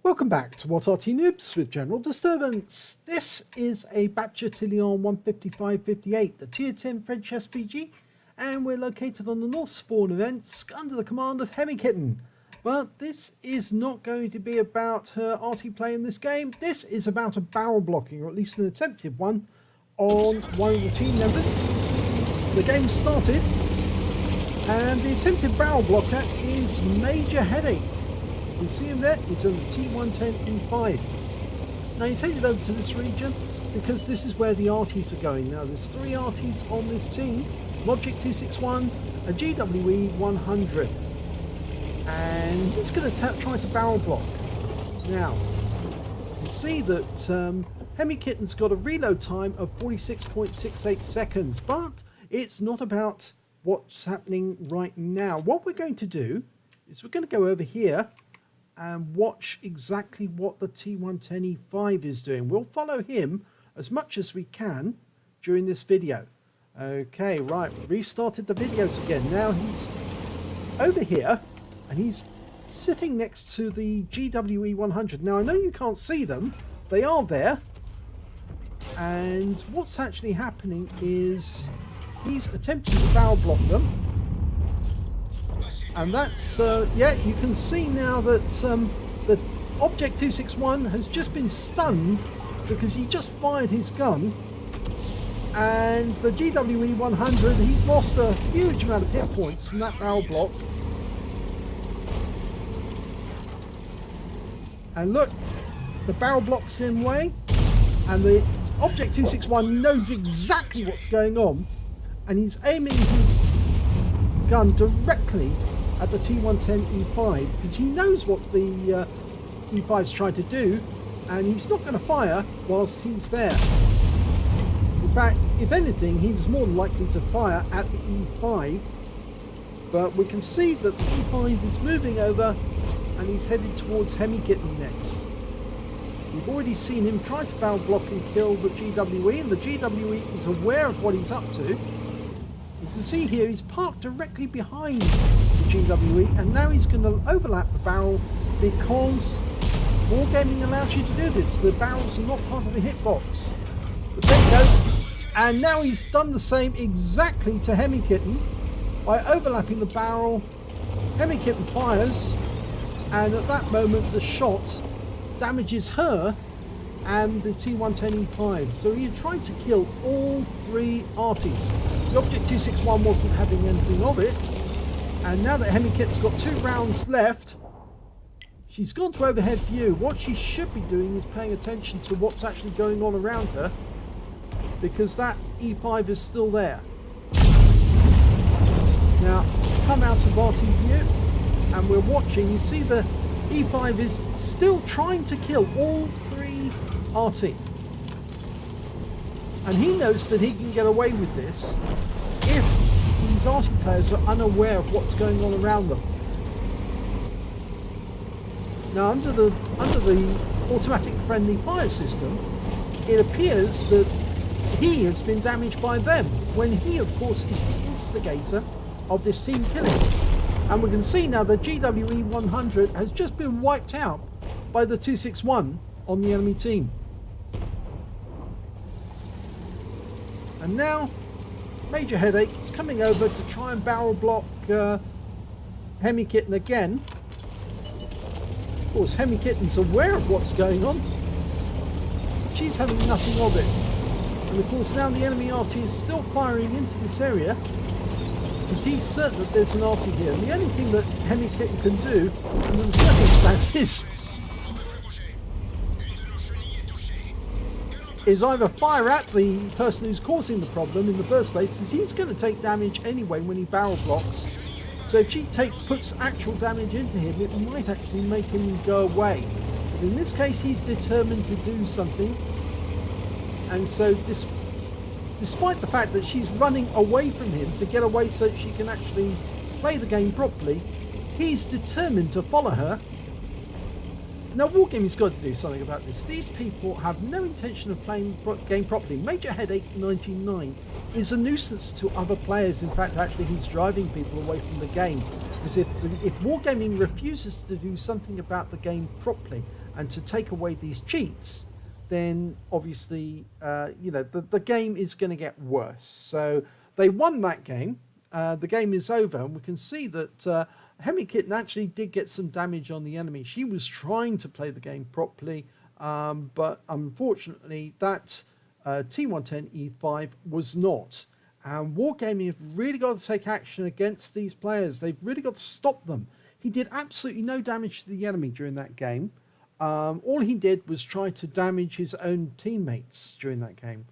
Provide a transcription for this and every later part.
Welcome back to What Arty Noobs with General Disturbance. This is a Baptistilion 155-58, the Tier 10 French SPG, and we're located on the North Spawn of Ensk under the command of HemiKitten. But this is not going to be about Arty playing this game. This is about a barrel blocking, or at least an attempted one, on one of the team members. The game started, and the attempted barrel blocker is Major Headache. You can see him there, he's on the T110E5. Now you take it over to this region because this is where the Arties are going. Now there's 3 Arties on this team, Logic 261, a GW E100. And he's going to try to barrel block. Now, you see that HemiKitten's got a reload time of 46.68 seconds, but it's not about what's happening right now. What we're going to do is we're going to go over here and watch exactly what the T110E5 is doing. We'll follow him as much as we can during this video. Okay, right, restarted the videos again. Now he's over here and he's sitting next to the GW E100. Now I know you can't see them, they are there. And what's actually happening is he's attempting to barrel block them. And that's, yeah, you can see now that the Object 261 has just been stunned because he just fired his gun. And the GW E100, he's lost a huge amount of hit points from that barrel block. And look, the barrel block's in way, and the Object 261 knows exactly what's going on, and he's aiming his gun directly at the T110E5 because he knows what the E5's trying to do, and he's not going to fire whilst he's there. In fact, if anything, he was more than likely to fire at the E5, but we can see that the E5 is moving over and he's headed towards HemiKitten next. We've already seen him try to barrel block and kill the GWE, and the GWE is aware of what he's up to. You can see here he's parked directly behind the GWE, and now he's going to overlap the barrel because wargaming allows you to do this. The barrels are not part of the hitbox. But there you go. And now he's done the same exactly to HemiKitten by overlapping the barrel. HemiKitten fires, and at that moment the shot damages her and the T110E5. So he tried to kill all 3 Arties. The Object 261 wasn't having anything of it, and now that HemiKitten's got 2 rounds left, she's gone to overhead view. What she should be doing is paying attention to what's actually going on around her, because that E5 is still there. Now come out of Arty view and we're watching. You see the E5 is still trying to kill all 3 Arty, and he knows that he can get away with this if these Arty players are unaware of what's going on around them. Now under the automatic friendly fire system, it appears that he has been damaged by them, when he of course is the instigator of this team killing. And we can see now the GW E100 has just been wiped out by the 261 on the enemy team. And now Major Headache is coming over to try and barrel block HemiKitten again. Of course HemiKitten's aware of what's going on. She's having nothing of it. And of course now the enemy Arty is still firing into this area, because he's certain that there's an Arty here. And the only thing that HemiKitten can do under the circumstances is either fire at the person who's causing the problem in the first place, because he's going to take damage anyway when he barrel blocks. So if she puts actual damage into him, it might actually make him go away. But in this case he's determined to do something, and so despite the fact that she's running away from him to get away so that she can actually play the game properly, he's determined to follow her. Now wargaming's got to do something about this. These people have no intention of playing the game properly. Major Headache 99 is a nuisance to other players. In fact, actually he's driving people away from the game. Because if Wargaming refuses to do something about the game properly and to take away these cheats, then obviously, the game is going to get worse. So they won that game. The game is over, and we can see that HemiKitten actually did get some damage on the enemy. She was trying to play the game properly, but unfortunately that T110E5 was not. And Wargaming have really got to take action against these players. They've really got to stop them. He did absolutely no damage to the enemy during that game. All he did was try to damage his own teammates during that game.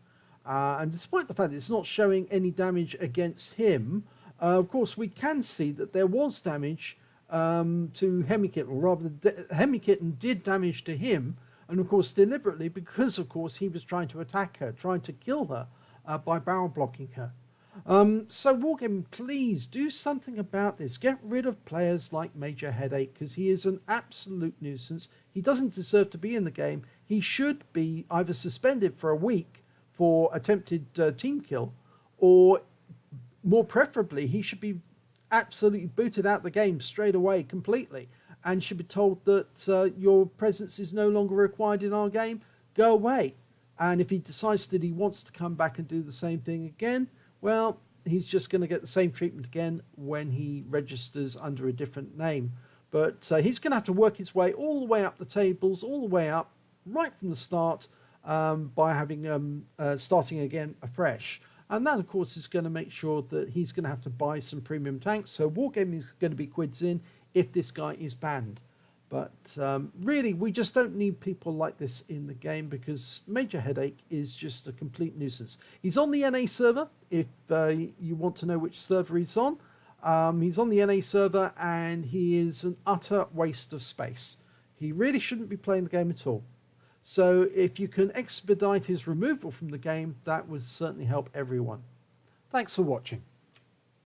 And despite the fact that it's not showing any damage against him, of course, we can see that there was damage to HemiKitten, or rather, HemiKitten did damage to him, and of course, deliberately, because of course he was trying to attack her, trying to kill her by barrel blocking her. So Wargaming, please do something about this. Get rid of players like Major Headache, because he is an absolute nuisance. He doesn't deserve to be in the game. He should be either suspended for a week for attempted team kill, or more preferably, he should be absolutely booted out the game straight away completely, and should be told that your presence is no longer required in our game. Go away. And if he decides that he wants to come back and do the same thing again, well, he's just going to get the same treatment again when he registers under a different name. But he's going to have to work his way all the way up the tables, all the way up, right from the start, by having starting again afresh. And that, of course, is going to make sure that he's going to have to buy some premium tanks. So Wargaming is going to be quids in if this guy is banned. But really, we just don't need people like this in the game, because Major Headache is just a complete nuisance. He's on the NA server, if you want to know which server he's on. He's on the NA server, and he is an utter waste of space. He really shouldn't be playing the game at all. So if you can expedite his removal from the game, that would certainly help everyone. Thanks for watching.